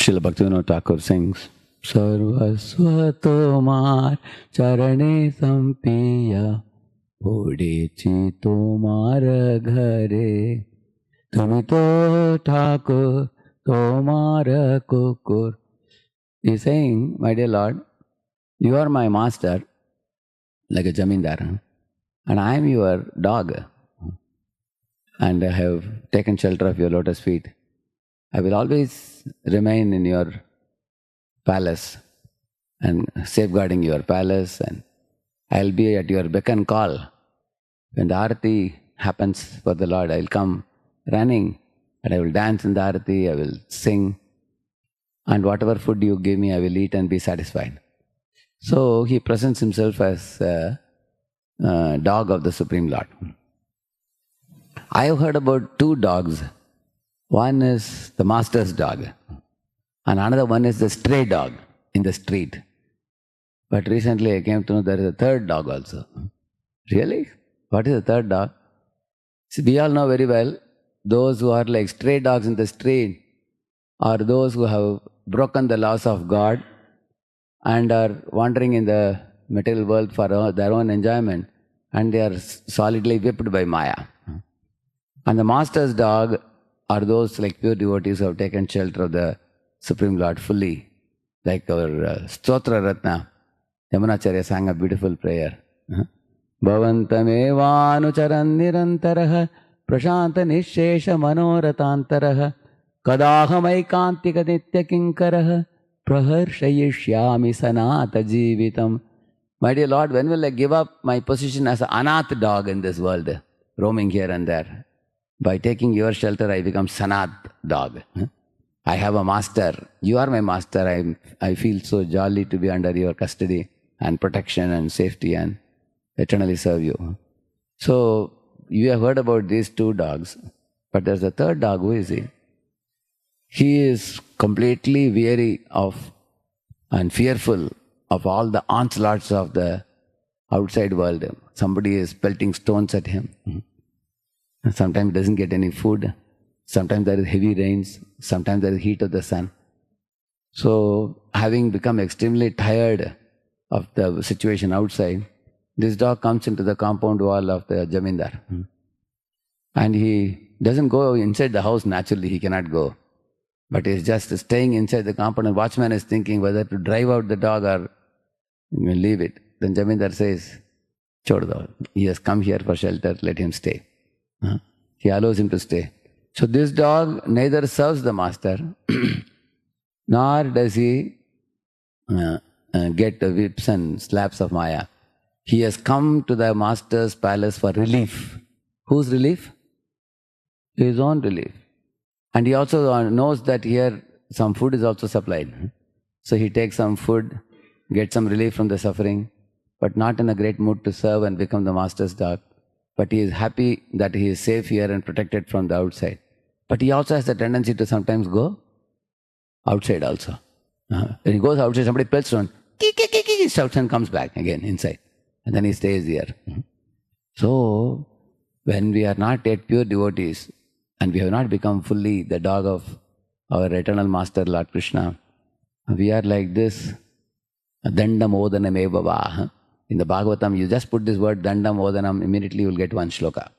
Srila Bhaktivinoda Thakur sings, Sarvasva tomar charane sampiya Podechi tomar ghare Tumi to Thakur tomar kukur. He's saying, my dear Lord, you are my master, like a jamindar, and I am your dog, and I have taken shelter of your lotus feet. I will always remain in your palace and safeguarding your palace, and I'll be at your beck and call. When the arati happens for the Lord, I'll come running and I will dance in the arati, I will sing, and whatever food you give me, I will eat and be satisfied. So he presents himself as a dog of the Supreme Lord. I have heard about two dogs. One is the master's dog, and another one is the stray dog in the street. But recently I came to know there is a third dog also. Really? What is the third dog? See, we all know very well, those who are like stray dogs in the street are those who have broken the laws of God and are wandering in the material world for their own enjoyment, and they are solidly whipped by Maya. And the master's dog are those like pure devotees who have taken shelter of the Supreme Lord fully. Like our Stotra Ratna, Yamunacharya sang a beautiful prayer. Bhavantamevanucharan nirantaraha prashanta nishesha manoratantaraha kadahamaikanttika nitya kinkaraha praharshayishyami sanata jivitam. My dear Lord, when will I give up my position as an anath dog in this world, roaming here and there? By taking your shelter, I become Sanat dog. I have a master. You are my master. I feel so jolly to be under your custody and protection and safety and eternally serve you. So, you have heard about these two dogs, but there's a third dog. Who is he? He is completely weary of and fearful of all the onslaughts of the outside world. Somebody is pelting stones at him. Sometimes he doesn't get any food. Sometimes there is heavy rains. Sometimes there is heat of the sun. So, having become extremely tired of the situation outside, this dog comes into the compound wall of the Jamindar. And he doesn't go inside the house naturally, he cannot go. But he is just staying inside the compound, and watchman is thinking whether to drive out the dog or leave it. Then Jamindar says, Chod do. He has come here for shelter, let him stay. He allows him to stay. So this dog neither serves the master, nor does he get the whips and slaps of Maya. He has come to the master's palace for relief. Whose relief? His own relief. And he also knows that here some food is also supplied. So he takes some food, gets some relief from the suffering, but not in a great mood to serve and become the master's dog. But he is happy that he is safe here and protected from the outside. But he also has the tendency to sometimes go outside also. When he goes outside, somebody pelts on, he shouts and comes back again inside. And then he stays here. So, when we are not yet pure devotees, and we have not become fully the dog of our eternal master, Lord Krishna, we are like this, dandam odanam evava. In the Bhagavatam, you just put this word dandam odanam, immediately you will get one shloka.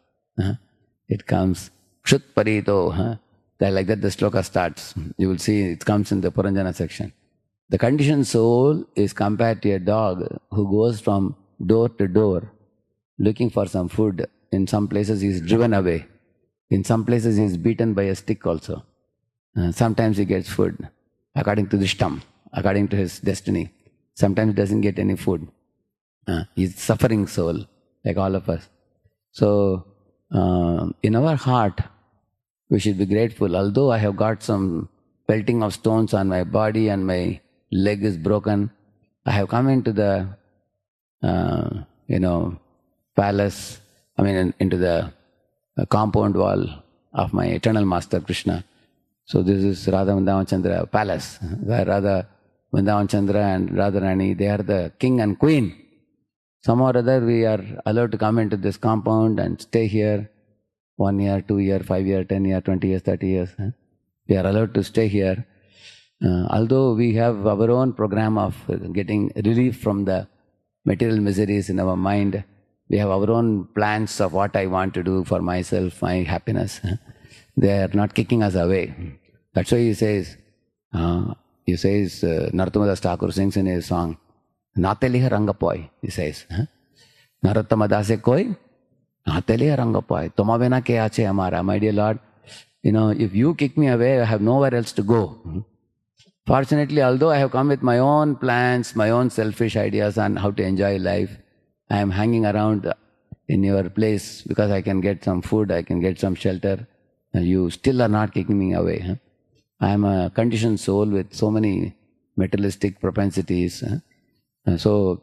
It comes, kshut parito. Like that the shloka starts. You will see it comes in the Puranjana section. The conditioned soul is compared to a dog who goes from door to door looking for some food. In some places he is driven away. In some places he is beaten by a stick also. Sometimes he gets food according to the shtam, according to his destiny. Sometimes he doesn't get any food. He's suffering soul, like all of us. So, in our heart, we should be grateful. Although I have got some pelting of stones on my body and my leg is broken, I have come into the, palace, into the compound wall of my eternal master Krishna. So this is Radha Vrindavan Chandra palace, where Radha Vrindavan Chandra and Radharani, they are the king and queen. Somehow or other we are allowed to come into this compound and stay here 1 year, 2 year, 5 year, 10 year, 20 years, 30 years. We are allowed to stay here. Although we have our own program of getting relief from the material miseries in our mind, we have our own plans of what I want to do for myself, my happiness. They are not kicking us away. That's why he says, Narottama Das Thakur sings in his song, Nateliha Rangapoi, he says. Narottama Dase Koi, Nateliha Rangapoi, Tomavena ke ache amara, my dear Lord, if you kick me away, I have nowhere else to go. Fortunately, although I have come with my own plans, my own selfish ideas on how to enjoy life, I am hanging around in your place because I can get some food, I can get some shelter. You still are not kicking me away. I am a conditioned soul with so many materialistic propensities. So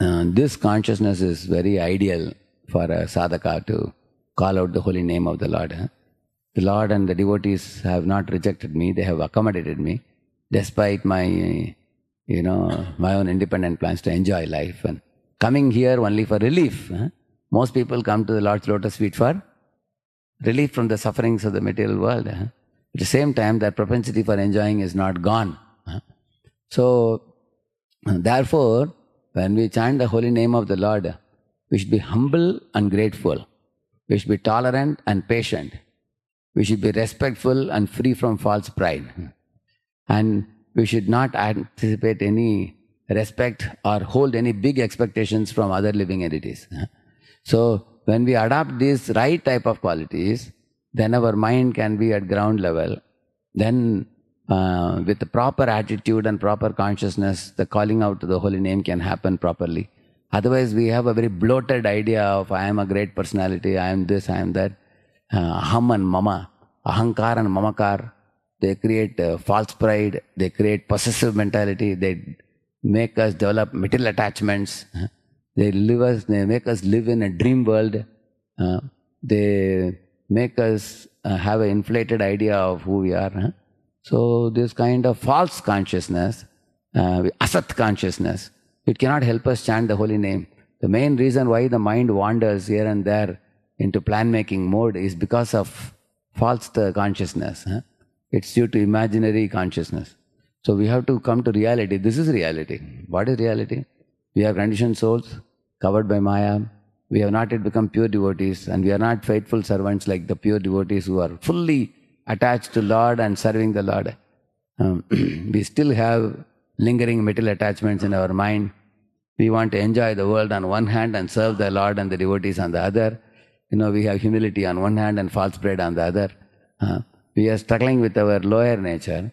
this consciousness is very ideal for a sadhaka to call out the holy name of the Lord. The Lord and the devotees have not rejected me, they have accommodated me, despite my, my own independent plans to enjoy life. And coming here only for relief. Most people come to the Lord's lotus feet for relief from the sufferings of the material world. At the same time, that propensity for enjoying is not gone. So, therefore, when we chant the holy name of the Lord, we should be humble and grateful. We should be tolerant and patient. We should be respectful and free from false pride. And we should not anticipate any respect or hold any big expectations from other living entities. So, when we adopt these right type of qualities, then our mind can be at ground level. Then, with the proper attitude and proper consciousness, the calling out to the holy name can happen properly. Otherwise, we have a very bloated idea of I am a great personality, I am this, I am that. Aham and mama, ahankar and mamakar. They create false pride, they create possessive mentality, they make us develop material attachments, they make us live in a dream world, they make us have an inflated idea of who we are. So this kind of false consciousness, asat consciousness, it cannot help us chant the holy name. The main reason why the mind wanders here and there into plan-making mode is because of false consciousness. It's due to imaginary consciousness. So we have to come to reality. This is reality. What is reality? We are conditioned souls covered by Maya. We have not yet become pure devotees, and we are not faithful servants like the pure devotees who are fully attached to Lord and serving the Lord. We still have lingering material attachments in our mind. We want to enjoy the world on one hand and serve the Lord and the devotees on the other. We have humility on one hand and false pride on the other. We are struggling with our lower nature.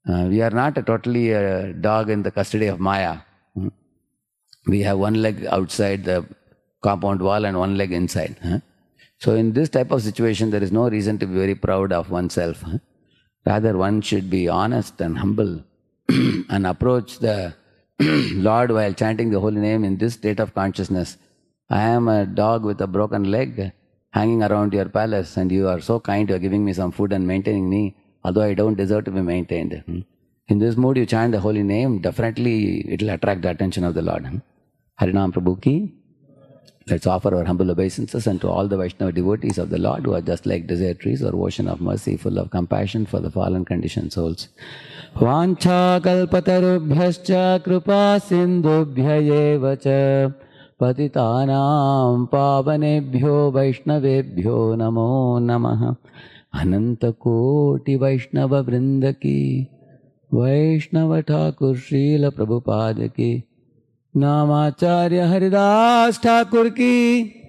We are not totally a dog in the custody of Maya. We have one leg outside the compound wall and one leg inside. So in this type of situation, there is no reason to be very proud of oneself. Rather, one should be honest and humble and approach the Lord while chanting the holy name in this state of consciousness. I am a dog with a broken leg hanging around your palace, and you are so kind, you are giving me some food and maintaining me, although I don't deserve to be maintained. In this mood, you chant the holy name, definitely it will attract the attention of the Lord. Harinam Prabhu ki. Let's offer our humble obeisances and to all the Vaishnava devotees of the Lord who are just like desert trees or ocean of mercy, full of compassion for the fallen conditioned souls. Vancha kalpatarubhyascha kripa sindhubhya evacha patitanam pavanebhyo vaishnavebhyo namo namaha. Ananta koti Vaishnava vrindaki Vaishnava Thakur Srila Prabhupada ki Namacharya Haridas Thakur ki